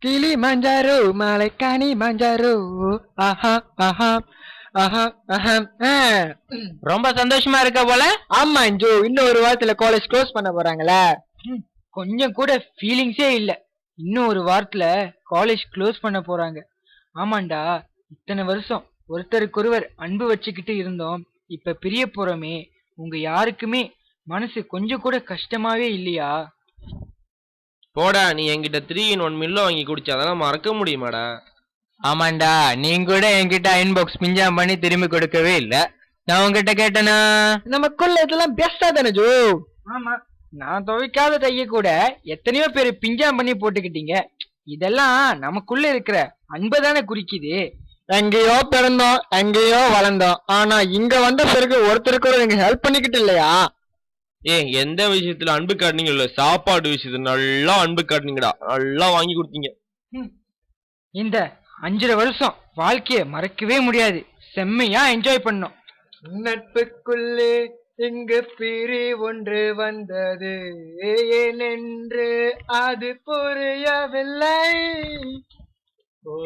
கிளி மஞ்சாரோ மலைக்காணி மஞ்சாரோ. ஆஹா ஆஹா ஆஹா ஆஹா. ரொம்ப சந்தோஷமா இருக்க போல. ஆமா இஞ்சு, இன்னும் ஒரு வாரத்துல காலேஜ் க்ளோஸ் பண்ண போறாங்களே. கொஞ்சம் கூட ஃபீலிங்ஸே இல்ல. இன்னும் ஒரு வாரத்துல காலேஜ் க்ளோஸ் பண்ண போறாங்க. ஆமாண்டா, இத்தனை வருஷம் ஒருத்தருக்கொருவர் அன்பு வச்சுக்கிட்டு இருந்தோம். இப்ப பிரிய போறோமே. உங்க யாருக்குமே மனசு கொஞ்சம் கூட கஷ்டமாவே இல்லையா? போடா, நீ என்கிட்ட 3 in 1 மில்ல வாங்கி குடிச்ச, அதெல்லாம் மறக்க முடியுமாடா? ஆமாண்டா, நீங்க கூட என்கிட்ட அயன் பாக்ஸ் பிஞ்சாம் பண்ணி திரும்பி கொடுக்கவே இல்ல. நான் உங்ககிட்ட கேட்டனா? நமக்குள்ள இதெல்லாம் பெஸ்டா தானே ஜோ. ஆமா, நான் துவைக்காத தைய கூட எத்தனையோ பேர் பிஞ்சாம் பண்ணி போட்டுக்கிட்டீங்க. இதெல்லாம் நமக்குள்ள இருக்கிற அன்பதானே குறிக்குது. எங்கேயோ பிறந்தோம், எங்கேயோ வளர்ந்தோம், ஆனா இங்க வந்த பிறகு ஒருத்தருக்கு நீங்க ஹெல்ப் பண்ணிக்கிட்டு இல்லையா? எந்த விஷயத்துல அன்பு காட்டுனீங்க? இல்ல சாப்பாடு விஷயத்துல நல்லா அன்பு காட்டுனீங்கடா, நல்லா வாங்கி கொடுத்தீங்க. இந்த 5.5 வருஷம் வாழ்க்கைய மறக்கவே முடியாது. செம்மையா என்ஜாய் பண்ணோம். நட்புக்குள்ளே இங்கு பிரி ஒன்று வந்தது, ஏனென்று அது புரியவில்லை. ஓ